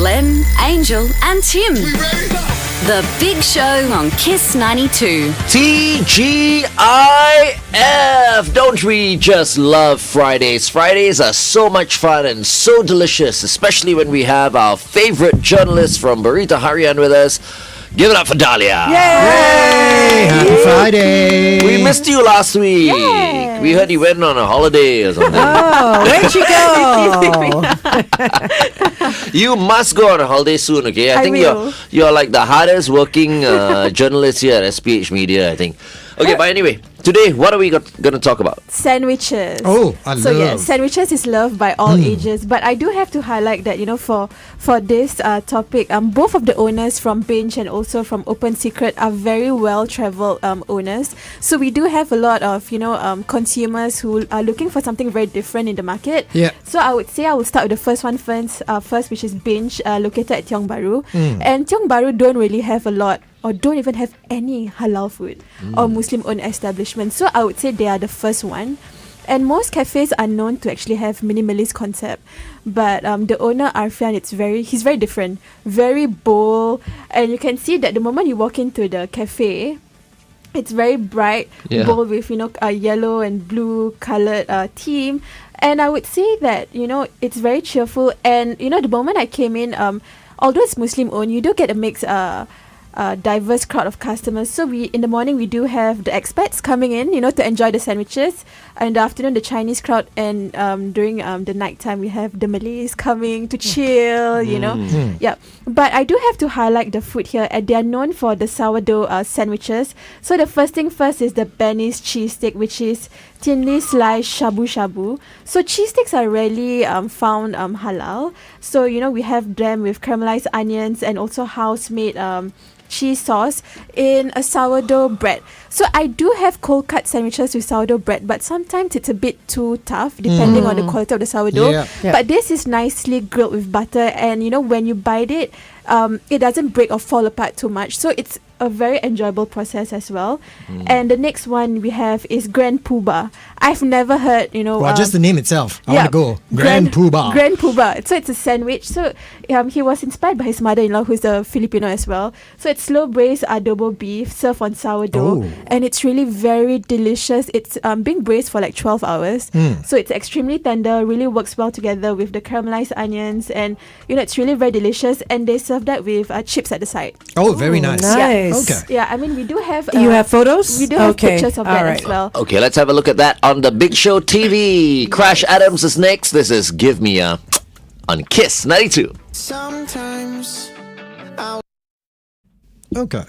Glenn, Angel, and Tim. The Big Show on Kiss 92. TGIF! Don't we just love Fridays? Fridays are so much fun and so delicious, especially when we have our favorite journalist from Berita Harian with us. Give it up for Dahlia. Yay! Happy Friday. We missed you last week. Yes. We heard you went on a holiday or something. Oh, where'd you go? You must go on a holiday soon, okay? I think will. you're like the hardest working journalist here at SPH Media, I think. Okay, but anyway, today, what are we going to talk about? Sandwiches. Oh, I So love. yeah, sandwiches is loved by all ages. But I do have to highlight that, for this topic, both of the owners from Binge and also from Open Secret are very well-traveled owners. So we do have a lot of, consumers who are looking for something very different in the market. Yeah. So I would say I will start with the first one first, which is Binge, located at Tiong Bahru. And Tiong Bahru don't really have a lot or don't even have any halal food or Muslim-owned establishments. So I would say they are the first one. And most cafes are known to actually have minimalist concept. But the owner, Arfian, he's very different. Very bold. And you can see that the moment you walk into the cafe, it's very bright, bold with, a yellow and blue coloured theme. And I would say that, it's very cheerful. And, the moment I came in, although it's Muslim-owned, you do get a mix diverse crowd of customers. So in the morning we do have the expats coming in, to enjoy the sandwiches. In the afternoon, the Chinese crowd, and during the night time we have the Malays coming to chill. Yeah. But I do have to highlight the food here. They are known for the sourdough sandwiches. So the first thing first is the Benny's cheese stick, which is thinly sliced shabu shabu. So cheese sticks are rarely found halal. So we have them with caramelized onions and also house-made cheese sauce in a sourdough bread. So I do have cold cut sandwiches with sourdough bread, but sometimes it's a bit too tough depending on the quality of the sourdough. Yeah. But this is nicely grilled with butter, and when you bite it, it doesn't break or fall apart too much. So it's a very enjoyable process as well. And the next one we have is Grand Poobah. I've never heard, Well, just the name itself. I want to go. Grand Poobah. Grand Poobah. So it's a sandwich. So he was inspired by his mother-in-law, who's a Filipino as well. So it's slow braised adobo beef served on sourdough. Oh. And it's really very delicious. It's being braised for like 12 hours. So it's extremely tender, really works well together with the caramelized onions. And, it's really very delicious. And they serve that with chips at the side. Oh, very nice. Yeah. Okay. Yeah, I mean, we do have... You have photos? We do have Okay. pictures of All that right. as well. Okay, let's have a look at that on the Big Show TV. Crash Adams is next. This is Give Me a on Kiss 92. Okay.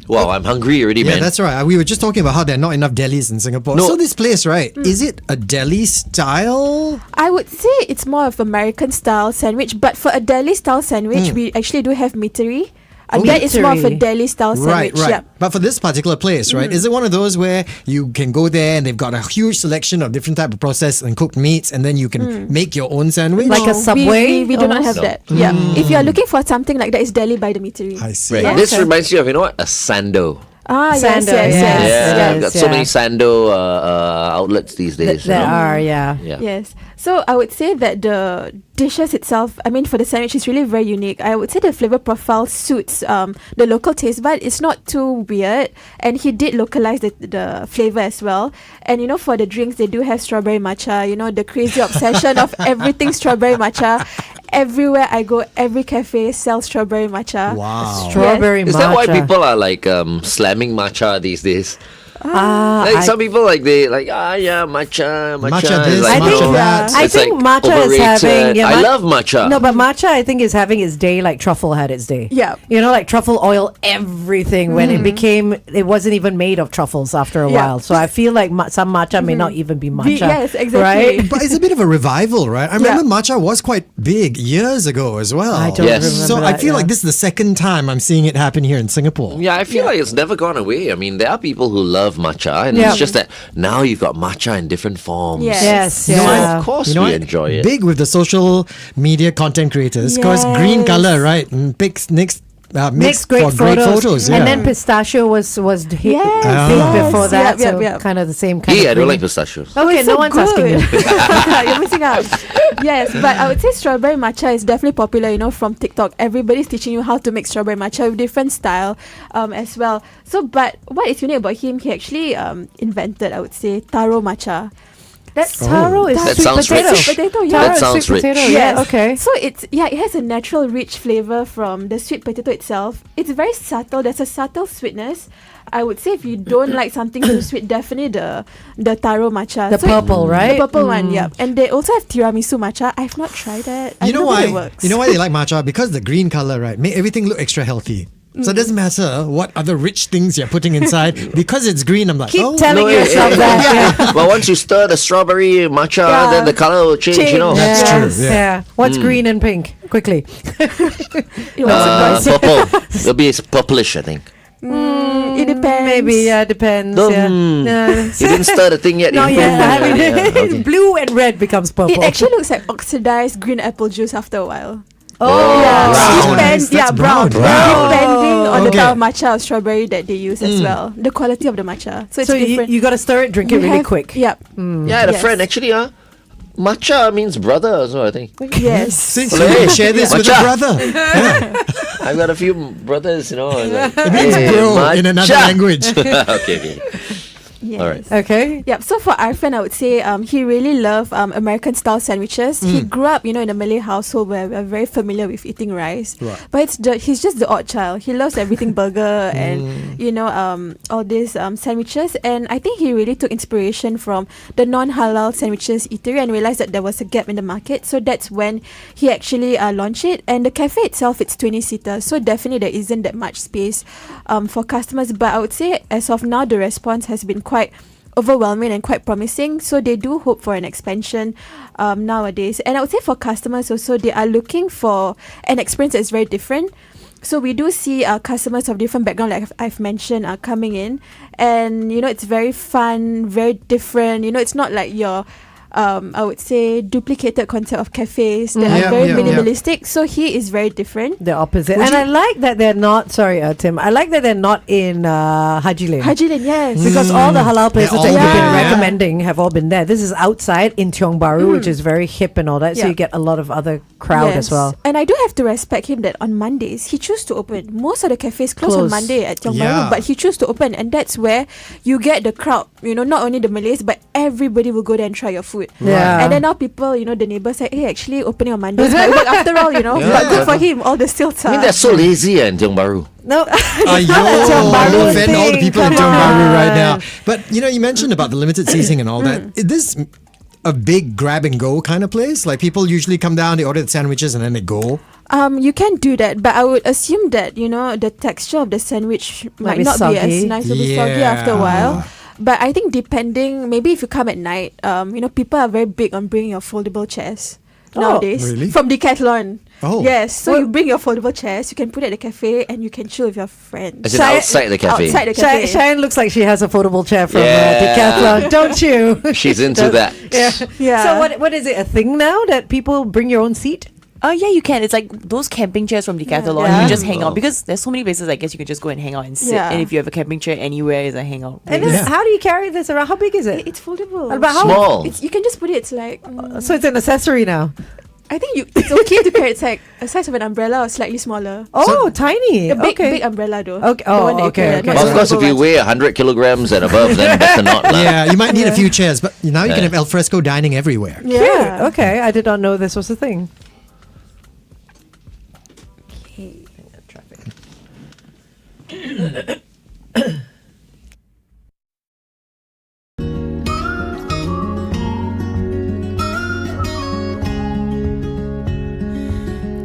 Wow, I'm hungry already, Yeah, man. that's right. We were just talking about how there are not enough delis in Singapore. No. So this place, right? Is it a deli style? I would say it's more of American style sandwich, but for a Delhi style sandwich, we actually do have meatery. That is more of a Meatery. Delhi style Right, sandwich. right. Yeah. But for this particular place, right, is it one of those where you can go there and they've got a huge selection of different type of processed and cooked meats, and then you can make your own sandwich? Like a Subway? We do not have almost? that. Yeah. If you are looking for something like that, it's Delhi by the meatery. I see. Right. Yeah. This Okay. reminds you of, a Sando. Yes, Sando, yes, yes. yes. Yeah, I've got so yeah. many Sando outlets these days. There are, yeah. Yeah. Yes. So I would say that the dishes itself, for the sandwich, is really very unique. I would say the flavor profile suits the local taste, but it's not too weird. And he did localize the flavor as well. And for the drinks, they do have strawberry matcha. The crazy obsession of everything strawberry matcha. Everywhere I go, every cafe sells strawberry matcha. Wow. Strawberry Is matcha. that why people are like slamming matcha these days? Some people matcha. Matcha is this, like, matcha no, that. I it's think like matcha is having... overrated. yeah, I love matcha. No, but matcha, I think, is having its day like truffle had its day. Yeah. Like truffle oil, everything, when it wasn't even made of truffles after a Yeah. while. So I feel like some matcha may not even be matcha. Yes, exactly. Right? But it's a bit of a revival, right? I remember matcha was quite big years ago as well. I don't Yes. remember So I that, feel yeah. like this is the second time I'm seeing it happen here in Singapore. Yeah, I feel like it's never gone away. I mean, there are people who love matcha, and Yeah. it's just that now you've got matcha in different forms. Yes. Yes, So yeah. of course You know we what? enjoy it. Big with the social media content creators because green Yes. color, right? And next makes great for great photos. Yeah. And then pistachio was big Yes. before that. Yep, so yep. kind of the same kind Yeah, I of don't green. like pistachios. Okay, It's no so one's asking you. good. You're missing out. Yes, but I would say strawberry matcha is definitely popular, from TikTok. Everybody's teaching you how to make strawberry matcha with different style as well. So, but what is unique about him, he actually invented, I would say, taro matcha. That taro is That sweet sounds potato. rich. Potato, yeah. Taro That is sounds sweet rich. potato. Yes. Yeah, okay. So it has a natural rich flavor from the sweet potato itself. It's very subtle. There's a subtle sweetness. I would say if you don't like something too sweet, definitely the taro matcha. The purple, right? The purple one, yeah. And they also have tiramisu matcha. I've not tried that. I You know don't think why? it works. You know why they like matcha? Because the green color, right, make everything look extra healthy. So it doesn't matter what other rich things you're putting inside. Because it's green, I'm like, Keep telling No, yourself that. Yeah. But once you stir the strawberry matcha, Yeah. then the color will change. That's Yes, true, yeah. What's green and pink? Quickly. It was Purple. It'll be purplish, I think. it depends. Maybe, yeah, depends. No, Yeah. You didn't stir the thing yet. No, you- yeah. I mean, Yeah, okay. blue and red becomes purple. It actually looks like oxidized green apple juice after a while. oh, Yeah, brown. depends. That's Yeah, brown. Brown. Depending on the Okay. type of matcha or strawberry that they use as well. The quality of the matcha. So it's So you, different. you got to stir it, drink it We really have- quick. Yep. Yeah, I had a Yes. friend actually. Matcha means brother, also I think. Yes. Since Well, you hey, can share this with a matcha. brother. I've got a few brothers, Like, It means bro in another matcha. language. okay. Yes. All right. Okay. Yep. So for Arfan, I would say he really loved American style sandwiches. He grew up, in a Malay household where we're very familiar with eating rice. Right. But he's just the odd child. He loves everything burger and all these sandwiches. And I think he really took inspiration from the non-halal sandwiches eatery and realized that there was a gap in the market. So that's when he actually launched it. And the cafe itself, it's 20-seater. So definitely there isn't that much space for customers. But I would say as of now, the response has been quite overwhelming and quite promising. So they do hope for an expansion nowadays. And I would say for customers also, they are looking for an experience that's very different. So we do see customers of different background, like I've mentioned, coming in. And, it's very fun, very different. It's not like your I would say duplicated concept of cafes that Yeah, are very yeah, yeah. minimalistic. So he is very different. The opposite. Would and you- I like that they're not, sorry, Tim, I like that they're not in Haji Lane. Haji Lane, yes. Because all the halal places all that you've been there. recommending have all been there. This is outside in Tiong Bahru, which is very hip and all that. So Yeah. you get a lot of other crowd as well. And I do have to respect him that on Mondays he chose to open. Most of the cafes close on Close. Monday at Tiong Yeah. Bahru, but he chose to open, and that's where you get the crowd. Not only the Malays, but everybody will go there and try your food. Yeah. And then now people, the neighbors say, hey, actually opening on Mondays might work after all, Yeah. But good for him. All the stilts I are. mean, they're so lazy in Tiong Bahru. No. Tiong Tiong Bahru Bahru offend all the thing, people in come Tiong Bahru on. right now. But you mentioned about the limited seating and all that. Is this a big grab and go kind of place? Like people usually come down, they order the sandwiches and then they go. You can do that, but I would assume that the texture of the sandwich might be not be as soggy. nice. It'll be soggy after a while. But I think depending, maybe if you come at night, people are very big on bringing your foldable chairs nowadays. Really? From Decathlon. Oh. Yes. So you bring your foldable chairs, you can put it at the cafe, and you can chill with your friends. As in outside the cafe. Outside the cafe. Cheyenne looks like she has a foldable chair from Yeah. Decathlon, don't you? She's into that. Yeah. Yeah. So what is it, a thing now that people bring your own seat? Yeah, you can. It's like those camping chairs from Decathlon. Yeah. You just hang out because there's so many places. I guess you can just go and hang out and sit. Yeah. And if you have a camping chair anywhere, it's a hangout. And place. then how do you carry this around? How big is it? It's foldable. About how- Small. You can just put it. It's like So it's an accessory now. I think it's okay to carry. It's like a size of an umbrella or slightly smaller. Oh, tiny. A big okay. big umbrella though. Okay. The Oh, one that you okay, carry, okay. not But the of course, if foldable you ones. weigh 100 kilograms and above, then better not. Lah. Yeah, you might need a few chairs, but now you can Yeah. have alfresco dining everywhere. Cute. Yeah. Okay, I did not know this was a thing.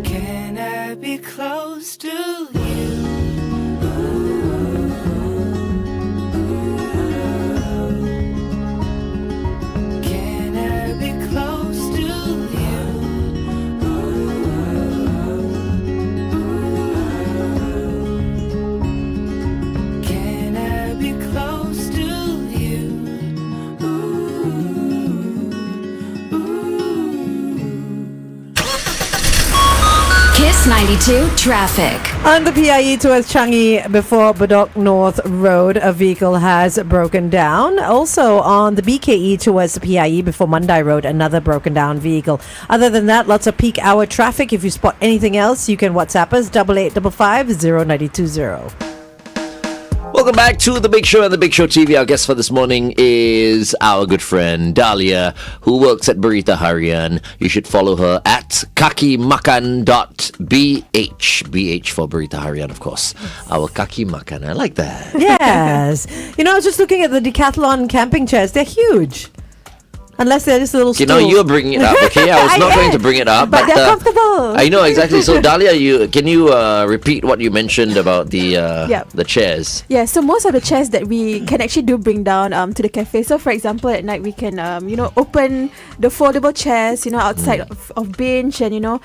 Can I be close to you? Can I be close to you? Can 92 traffic. On the PIE towards Changi before Bedok North Road, a vehicle has broken down. Also on the BKE towards the PIE before Mandai Road, another broken down vehicle. Other than that, lots of peak hour traffic. If you spot anything else, you can WhatsApp us 8855 0920. Welcome back to The Big Show and The Big Show TV. Our guest for this morning is our good friend Dahlia, who works at Berita Harian. You should follow her at Kaki Makan.bh. BH for Berita Harian, of course. Our Kaki Makan. I like that. Yes. I was just looking at the Decathlon camping chairs. They're huge. Unless they're just a little stool. You're bringing it up, okay? I was not going to bring it up. But they're comfortable. I know, exactly. So, Dahlia, can you repeat what you mentioned about the chairs? Yeah, so most of the chairs that we can actually do bring down to the cafe. So, for example, at night we can, open the foldable chairs, outside of Binge and,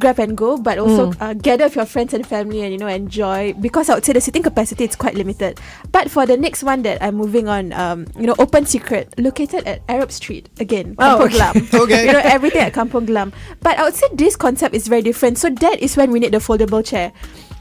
grab and go, but also gather with your friends and family and, enjoy. Because I would say the seating capacity is quite limited. But for the next one that I'm moving on, Open Secret, located at Arab Street. Again, Kampong Gelam. Okay. Everything at Kampong Gelam. But I would say this concept is very different. So that is when we need the foldable chair.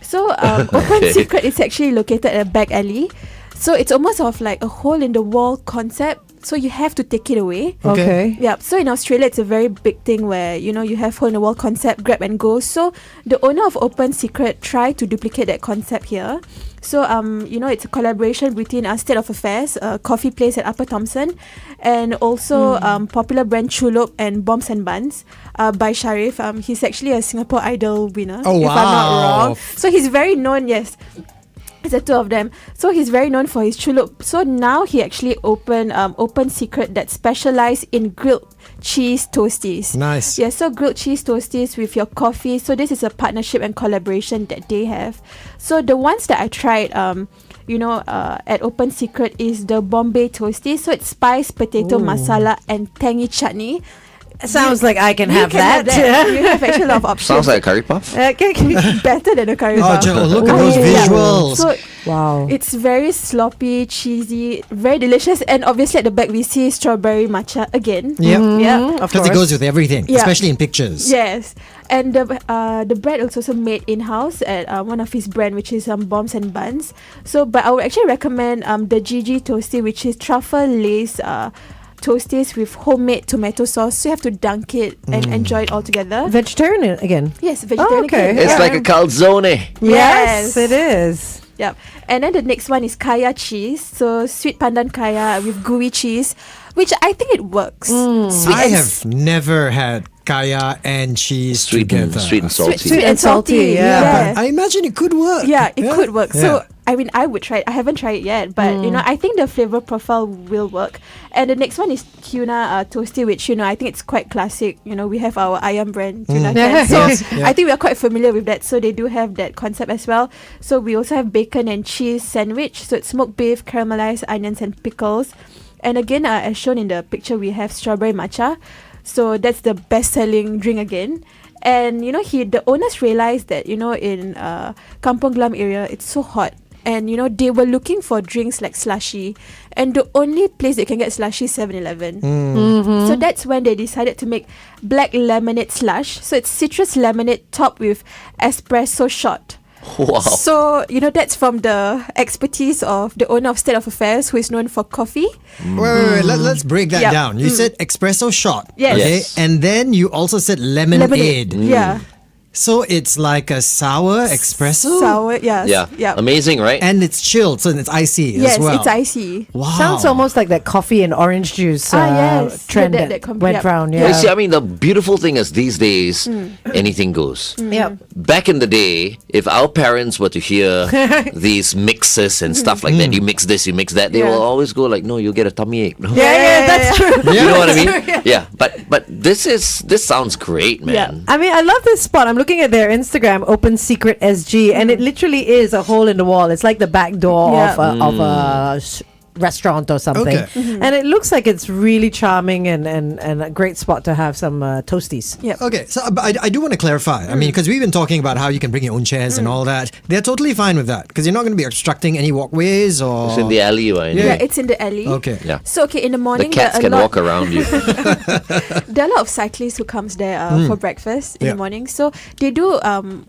So Open Secret is actually located at a back alley. So it's almost of like a hole in the wall concept. So you have to take it away. Okay. Yeah. So in Australia, it's a very big thing where, you have hole in the wall concept, grab and go. So the owner of Open Secret tried to duplicate that concept here. So, it's a collaboration between State of Affairs, coffee place at Upper Thomson, and also popular brand Chulop and Bombs and Buns by Sharif. He's actually a Singapore Idol winner, Oh, if I'm not wow. wrong. So he's very known, yes. It's the two of them. So he's very known for his chulop. So now he actually opened Open Secret that specialise in grilled cheese toasties. Nice. Yeah, so grilled cheese toasties with your coffee. So this is a partnership and collaboration that they have. So the ones that I tried, at Open Secret is the Bombay toasty. So it's spice, potato masala and tangy chutney. Sounds like I can You have can that. You have actually a lot of options. Sounds like a curry puff. Better than a curry Oh, puff. Joe, look at those Yeah. visuals. So Wow. it's very sloppy, cheesy, very delicious, and obviously at the back we see strawberry matcha again. Yep. Yeah. Of Because it course. goes with everything, Yeah. especially in pictures. Yes, and the bread is also made in house at one of his brand, which is Bombs and Buns. So, but I would actually recommend the GG Toasty, which is truffle lace toasties with homemade tomato sauce. So you have to dunk it and enjoy it all together. Vegetarian again. Yes, vegetarian. okay. again. It's like a calzone. Yes, it is. Yep. And then the next one is kaya cheese. So sweet pandan kaya with gooey cheese, which I think it works. Sweet I and have never had kaya and cheese Sweet together. and salty. sweet and salty. yeah. But I imagine it could work. Yeah, it could work. Yeah. So, I mean, I would try it. I haven't tried it yet, but, I think the flavor profile will work. And the next one is tuna toasty, which, I think it's quite classic. We have our ayam brand tuna can. So, Yeah. I think we are quite familiar with that. So, they do have that concept as well. So, we also have bacon and cheese sandwich. So, it's smoked beef, caramelized onions, and pickles. And again, as shown in the picture, we have strawberry matcha. So, that's the best-selling drink again. And the owners realized that in Kampong Gelam area it's so hot, and they were looking for drinks like slushy, and the only place they can get slushy is 7-Eleven. So that's when they decided to make black lemonade slush. So it's citrus lemonade topped with espresso shot. Wow. So that's from the expertise of the owner of State of Affairs, who is known for coffee. Wait. Let's break that Yeah. down. You said espresso shot. Yes. Okay. Yes. And then you also said lemonade. Yeah. So it's like a sour espresso? Sour. Yes. Yeah. Amazing, right? And it's chilled, so it's icy Yes, as well. it's icy. Wow. Sounds almost like that coffee and orange juice yes. trend That that, com- went yep. round. Well, Yeah. you see, I mean, the beautiful thing is these days, anything goes. Yep. Back in the day, if our parents were to hear these mixes and stuff like that, you mix this, you mix that, they Yeah. will always go like, no, you'll get a tummy ache. No? Yeah, that's true. You know what I mean? Yeah. But this sounds great, man. I mean, I love this spot. I'm looking at their Instagram, Open Secret SG, and it literally is a hole in the wall. It's like the back door Yeah. of a restaurant or something. Okay. And it looks like it's really charming and a great spot to have some toasties. Yep. Okay, so but I do want to clarify. I mean, because we've been talking about how you can bring your own chairs and all that. They're totally fine with that because you're not going to be obstructing any walkways or. It's in the alley, right? Yeah. Yeah, it's in the alley. Okay. Yeah. So okay, in the The morning cats there are can a lot, walk around you. there are a lot of cyclists who comes there for breakfast in Yeah. the morning. So they do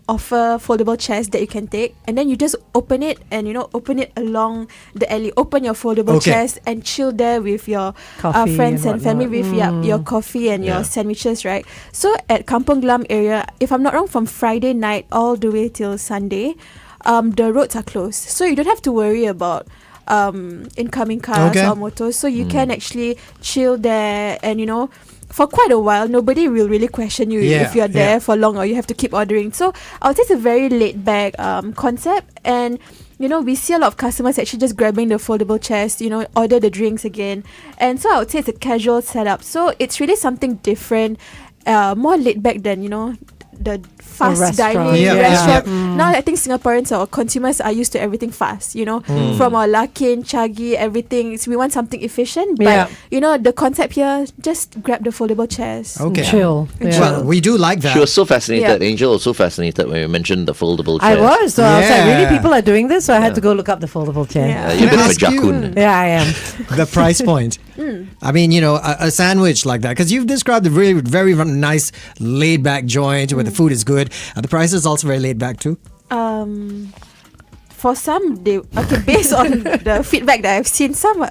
offer foldable chairs that you can take, and then you just open it and open it along the alley. Open your foldable Okay. chairs and chill there with your Coffee friends and and family whatnot. with your coffee and Yeah. your sandwiches, right? So at Kampong Gelam area, if I'm not wrong, from Friday night all the way till Sunday, the roads are closed, so you don't have to worry about incoming cars Okay. or motors. So you can actually chill there, and for quite a while, nobody will really question you Yeah, if you're there yeah. for long or you have to keep ordering. So I would say it's a very laid back concept, and we see a lot of customers actually just grabbing the foldable chairs, order the drinks again, and so I would say it's a casual setup. So it's really something different, more laid back than the fast restaurant. dining Yeah, restaurant. yeah. Now I think Singaporeans or consumers are used to everything fast, from our Lakin, Chagi, everything. We want something efficient, but the concept here, just grab the foldable chairs. Okay. Chill. Yeah. Well, we do like that. She was so fascinated. Yeah. Angel was so fascinated when you mentioned the foldable I chairs. was. So I was like, really, Yeah. people are doing this? So I had to go look up the foldable chair. Yeah. You're a Can bit I of a ask you- jakun. Yeah, I am. The price point. I mean, a sandwich like that, because you've described a really very nice laid back joint where the food is good. The price is also very laid back too. For some, based on the feedback that I've seen, some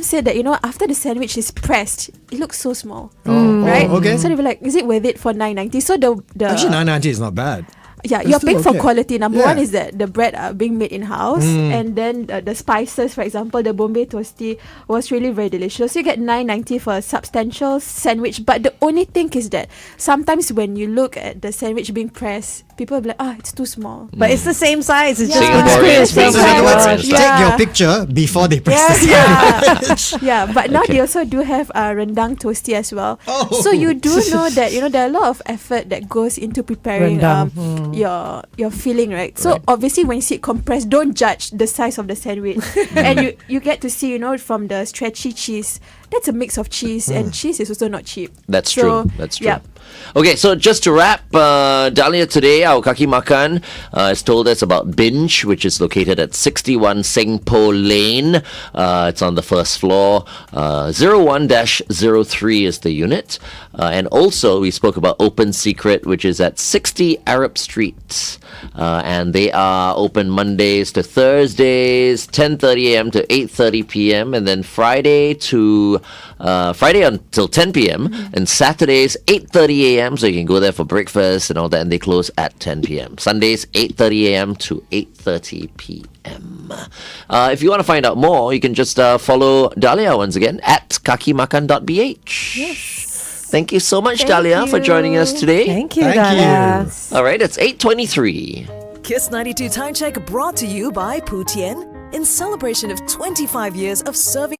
said that after the sandwich is pressed, it looks so small, right? okay. So they were like, is it worth it for $9.90? So the Actually, $9.90 is not bad. yeah, It's you're still paying for okay. quality. Number Yeah. one is that the bread are being made in house, and then the spices, for example, the Bombay toasty was really very delicious. So you get $9.90 for a substantial sandwich. But the only thing is that sometimes when you look at the sandwich being pressed, people will be like, it's too small. But it's the same size. It's just Singaporeans unsquished. being So in other words, Singaporeans. take Yeah. your picture before they press Yes, the yeah. Yeah, but now Okay. they also do have rendang toasty as well. Oh. So you do know that there are a lot of effort that goes into preparing Rendang. your filling, right? So obviously when you see it compressed, don't judge the size of the sandwich, and you get to see from the stretchy cheese. That's a mix of cheese, and cheese is also not cheap. That's So, true. That's true. Yeah. Okay, so just to wrap, Dahlia today, our Kaki Makan has told us about Binge, which is located at 61 Seng Lane. It's on the first floor. 01-03 is the unit. And also, we spoke about Open Secret, which is at 60 Arab Street. And they are open Mondays to Thursdays, 10:30 a.m. to 8:30 p.m. And then Friday until 10 p.m. and Saturdays 8:30 a.m. so you can go there for breakfast and all that, and they close at 10 p.m. Sundays 8:30 a.m. to 8:30 p.m. If you want to find out more, you can just follow Dahlia once again at kakimakan.bh. Yes. Thank you so much, Thank Dahlia, for you. joining us today. Thank you, Thank Dahlia. you. All right, it's 8:23. Kiss 92 Time Check brought to you by Putian in celebration of 25 years of serving.